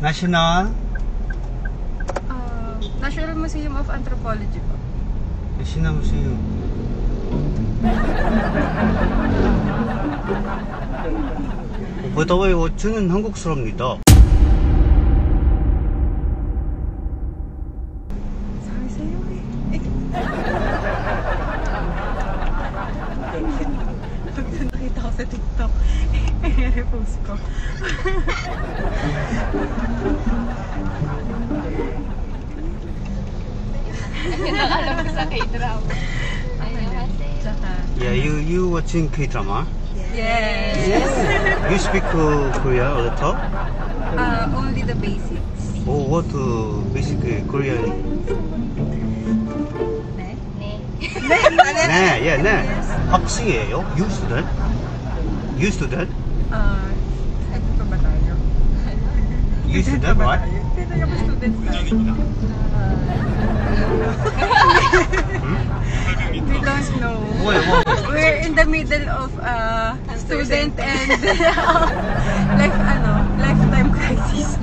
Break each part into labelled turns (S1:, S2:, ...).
S1: National?
S2: National Museum of Anthropology po.
S1: National Museum. by 저는 한국 사람입니다.
S2: Sabi sa'yo eh. Pag nakita ko sa TikTok, i-repost ko.
S3: Alam mo sa K-drama.
S1: Yeah, you watching K-drama?
S2: Yes.
S1: You speak Korea a little?
S2: Only the basics.
S1: Oh, what basic Korean?
S3: Ne?
S1: 네, yeah, 네. 학생이에요? You student? You student?
S2: Ano pa ba tayo?
S1: You student, right?
S2: Hindi tayo ba students tayo? We don't know. We're in the middle of student and lifetime crisis.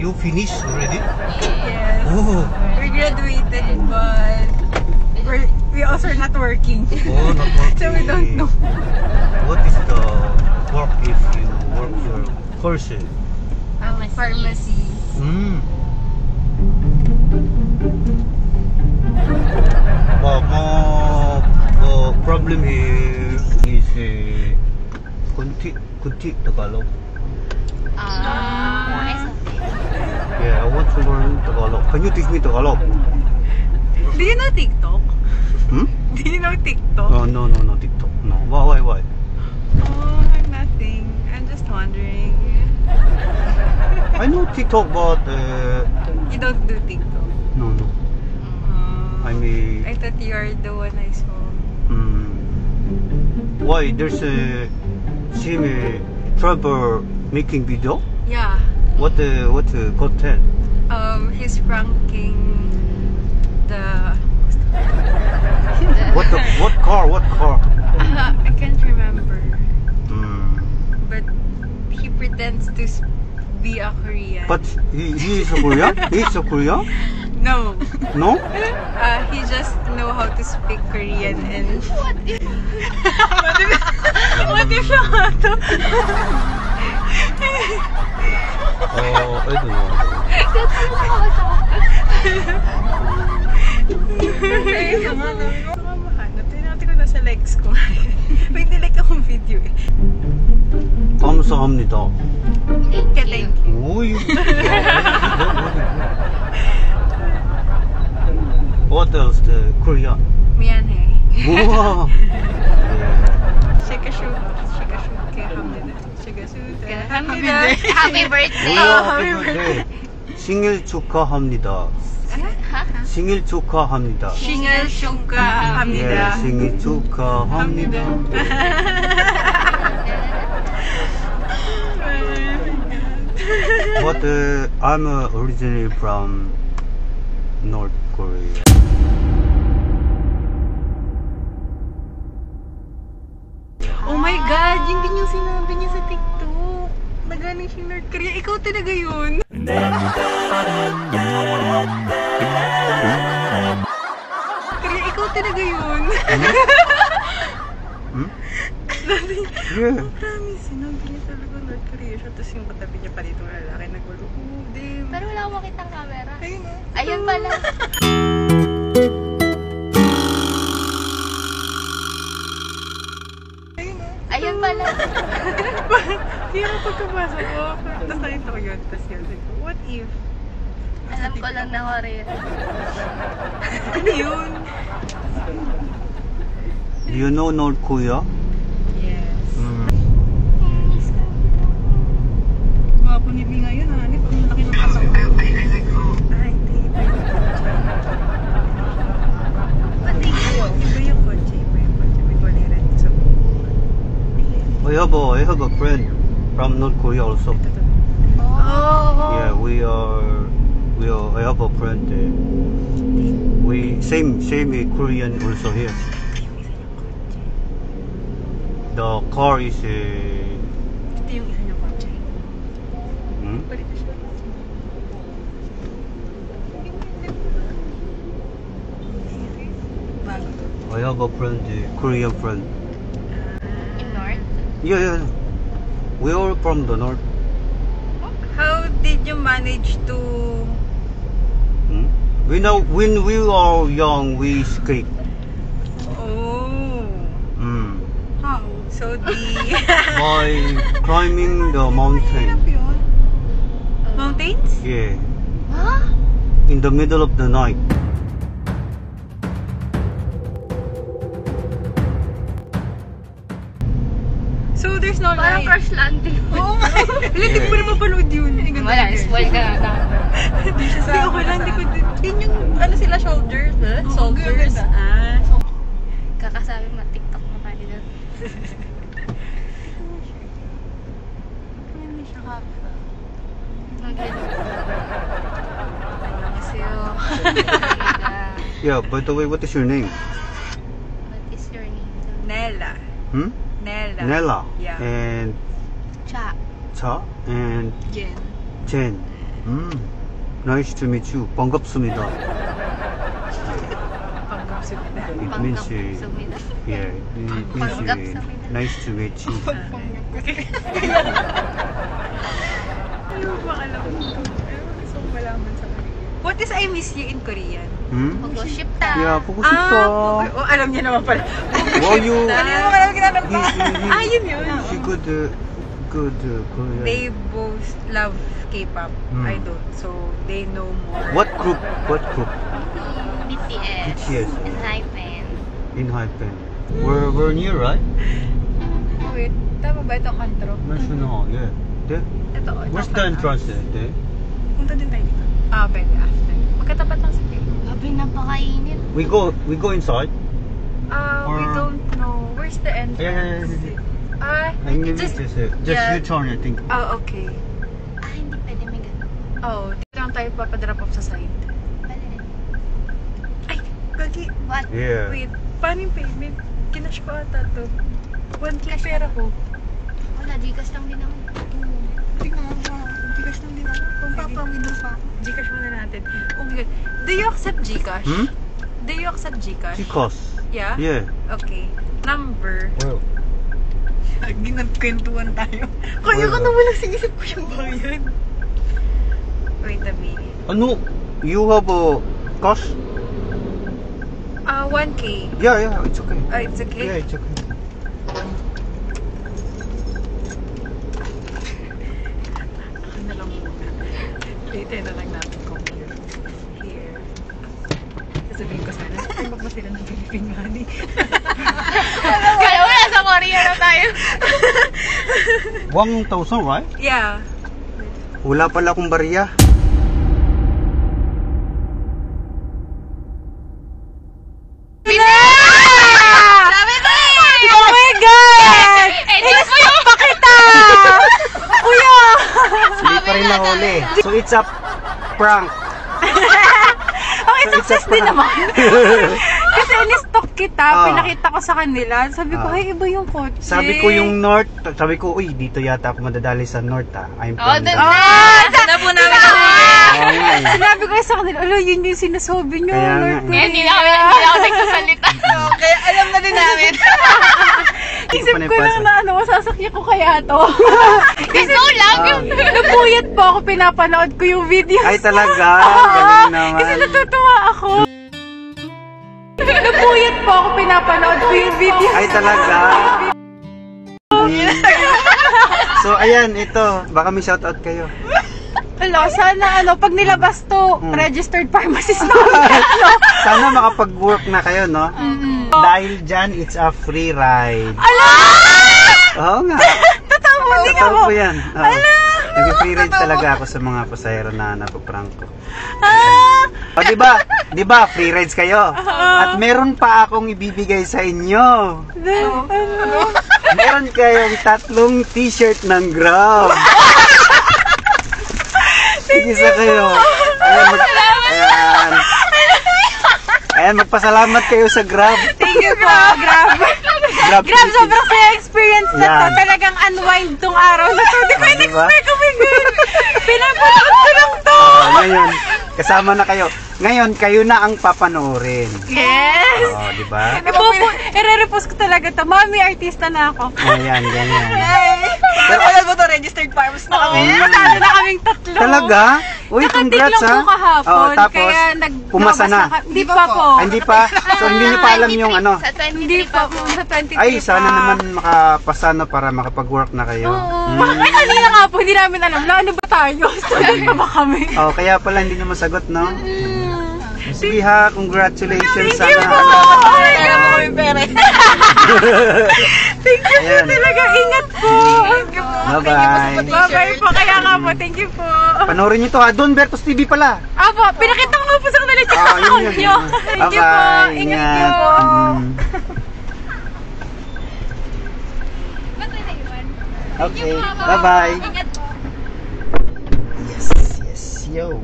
S1: You finished already?
S2: Yes.
S1: Oh,
S2: We graduated, but we also are not working.
S1: oh, not working.
S2: So we don't know.
S1: What is the work if you work your course?
S2: Pharmacy.
S1: The problem here is kunti Tagalog. Yeah, I want to learn Tagalog. Can you teach me Tagalog?
S2: Do you know TikTok?
S1: Hmm?
S2: Do you know TikTok?
S1: Oh, no, TikTok. No. Why?
S2: Oh, nothing. I'm just wondering.
S1: I know TikTok, but
S2: You don't do TikTok?
S1: no. I mean,
S2: I thought you are the one I saw.
S1: why there's a same travel making video?
S2: Yeah.
S1: What content?
S2: He's pranking the...
S1: What car?
S2: I can't remember. But he pretends to be a Korean.
S1: But he is a Korean? He is a Korean?
S2: No.
S1: No?
S2: He just know how to speak Korean and... What if you want to?
S1: I don't know.
S2: Tinati ko na sa legs ko. May nilike akong video eh.
S1: 감사합니다.
S2: Thank you.
S1: 오이. What else? The Korean.
S2: Mianhe.
S1: 우와.
S2: Shikashoot ke hamnida. Shikashoot ke hamnida.
S3: Happy birthday!
S1: 하ppy birthday. 생일 축하합니다. 생일 축하합니다.
S2: Shingel shungka hamnida.
S1: 예, 생일 축하합니다. But I'm originally from North Korea.
S2: Oh my God! Yung din yung sinabi niya sa TikTok. Nagaling siya North Korea. Ikaw talaga yun. Korea, ikaw talaga yun.
S1: Yeah.
S2: Promise, sinabi niya talaga North Korea siya. Tapos yung katabi niya pa dito ng lalaki nagwalo. Oh, damn.
S3: Pero wala akong makitang camera.
S2: Ayun o.
S3: Ayun pala. Ayun pala.
S2: Pero pagkabasa ko, tapos nakita ko yun. Tapos yun, what if?
S3: Alam ko lang na Korean.
S2: Ano yun?
S1: Do you know North Korea?
S2: Yes. Mga punibli ngayon, ha? Ano? Ang laki ng pasok ko. Ay, hindi. Iba yung kotse. May kuliran sa
S1: I have a friend from North Korea also.
S2: Oh!
S1: Yeah, I have a friend. We same Korean also here. The car is
S2: Ito yung isa niyang kotse.
S1: I have a friend, Korean friend.
S3: In North?
S1: Yeah. We are from the north.
S2: How did you manage to...
S1: We know when we are young, we escape.
S2: Oh. How? So the...
S1: By climbing the mountain.
S2: Mountains?
S1: Yeah.
S3: Huh?
S1: In the middle of the night.
S2: So there's no
S3: Parang
S2: light?
S3: crash landing.
S2: Oo nga. Hindi ko rin mapanood yun.
S3: Wala, spoil ka na.
S2: Hindi siya sa ako lang. Yun yung ano sila, soldiers? Soldiers.
S3: Kakasabi mo, TikTok mo tayo doon.
S2: Hindi siya kapsa.
S1: Yeah, by the way, what is your name?
S3: What is your name?
S2: Nella. Nella.
S1: Nella.
S2: Yeah.
S1: And
S3: Cha.
S1: Cha and
S2: Jen.
S1: Jen. Nice to meet you. 반갑습니다.
S2: Pangkapsumida.
S1: It means
S3: Pangkapsumida.
S1: yeah, it means
S3: Pangkapsumida.
S1: nice to meet you.
S2: Ayaw ba alam ko? Gusto ko malaman sa Korean. What is I miss you in Korean?
S3: Mag-ship ta.
S1: Yeah, 보고 싶다.
S2: Oh, alam niya naman pala.
S1: Well, you.
S2: Ano naman alam ginanap pa? Yun.
S1: He good Korean.
S2: They both love K-pop. I don't. So, they know more.
S1: What group?
S3: BTS.
S1: BTS.
S3: And Hypen.
S1: In Hypen. We're near, right?
S2: Wait, tama ba ito kantro?
S1: National, yeah. There.
S2: Ito.
S1: Where's the entrance there?
S2: Punta din tayo dito. Pwede after. Magkatapat lang sa K.
S3: Gabi, napakainit.
S1: We go inside.
S2: We don't know. Where's the entrance?
S1: I mean, just
S2: yeah.
S1: U-turn, I think.
S2: Oh, okay.
S3: Hindi pwede may ganun.
S2: Oh, dito lang tayo papadrop off sa side.
S3: Pwede rin.
S2: Ay, gagi.
S3: What?
S1: Yeah.
S2: Wait, paano yung payment? Kinash ko ata to. 1K pera ko.
S3: Wala, Gcash lang din ako.
S2: Gcash lang din ako. Kung papawin pa. Gcash muna natin. Oh my God. Do you accept Gcash? Do you accept Gcash?
S1: Because.
S2: Yeah?
S1: Yeah.
S2: Okay. Number.
S1: Well.
S2: Ginagkwentuhan tayo. Kaya ko na walang sinisip ko yung bayan. Wait a minute.
S1: No, you have a cash?
S2: 1K.
S1: Yeah, it's okay.
S2: It's okay?
S1: Yeah, it's okay.
S2: Ano na lang muna. Wait, na lang natin compute. Here. Sasabihin ko sana, ay magmasila ng Philippine money.
S3: Kaya wala sa Korea na tayo.
S1: 1,000, right?
S2: Yeah.
S1: Wala pala akong bariya.
S3: Sabi ko eh!
S2: Oh my God!
S3: Edit mo yung
S2: Pakita! Kuya!
S1: Hindi pa rin nahuli. So it's a prank.
S2: Okay, success din naman. Kasi in-stock kita, pinakita ko sa kanila. Sabi ko, ay, iba yung kotse.
S1: Sabi ko yung north, sabi ko, uy, dito yata ako madadali sa north I'm from
S3: doon
S1: the...
S3: na!
S2: Doon na po namin
S1: Sinabi
S2: ko sa kanila, ala, yun yung sinasabi nyo.
S1: Kaya nga.
S3: Ngayon, hindi na ako nagsasalita.
S2: Kaya alam na din namin. Isip ko lang na ano, masasakyan ko kaya to.
S3: Kasi lang yung...
S2: Napuyat po ako, pinapanood ko yung videos.
S1: Ay talaga, galing naman.
S2: Kasi natutuwa ako. Napuyat po ako, pinapanood ko yung videos.
S1: Ay talaga. So ayan, ito, baka may shoutout kayo.
S2: Hello, sana ano, pag nilabas to, registered pharmacist na.
S1: Sana makapag-work na kayo, no? Dahil dyan, it's a free ride.
S2: Ala!
S1: Oo nga. Totoo po yan. Nag-free ride talaga ako sa mga pasahero na napaprank ko. O diba, free rides kayo. At meron pa akong ibibigay sa inyo. Meron kayong 3 t-shirt ng Grab. Sige sa kayo. Ayan, magpasalamat kayo sa Grab.
S2: Thank you po, Grab. Grab, sobrang saya experience na to. Talagang unwind tong araw na to. Di ko in-expect, oh my God. Pinapanood ko lang to.
S1: Ngayon, kasama na kayo. Ngayon, kayo na ang papanoorin.
S3: Yes!
S1: Oo, di ba?
S2: I-repost ko talaga to. Mami, artista na ako.
S1: Ayan, ganyan.
S2: Pero alam mo to, registered farmers na kami.
S1: Mm.
S2: Matalo na kaming tatlo.
S1: Talaga? Uy,
S2: Nakatik
S1: congrats
S2: lang
S1: ha.
S2: po kahapon.
S1: Oo, tapos,
S2: kaya
S1: pumasa na.
S2: Hindi pa po.
S1: Ah, hindi pa? So, hindi nyo pa alam yung ano?
S3: Sa 23
S2: Hindi pa po. Sa 23
S1: Ay, sana
S2: pa.
S1: naman makapasa na para makapag-work na kayo.
S2: Oo. Ay, kanina nga po, hindi namin alam. Ano ba tayo? Student pa ba kami?
S1: Oh, kaya pala hindi nyo masagot, no? Sige ha, congratulations.
S2: Thank you po!
S1: Sana,
S2: Kaya mo kami pere. Thank you po
S1: Ayan.
S2: talaga. Ingat po.
S1: Bye-bye.
S2: Bye-bye po. Kaya nga po. Thank you po.
S1: Panoorin nyo to ha. Don Bertos TV pala.
S2: Apo, pinakita ko nga po sa kanila yung
S1: Ah, yun
S2: account
S1: yun.
S2: nyo. Thank you po.
S1: Bye-bye.
S2: Ingat
S1: Ingat.
S2: po.
S1: Okay, bye-bye. Yes, yes, yo.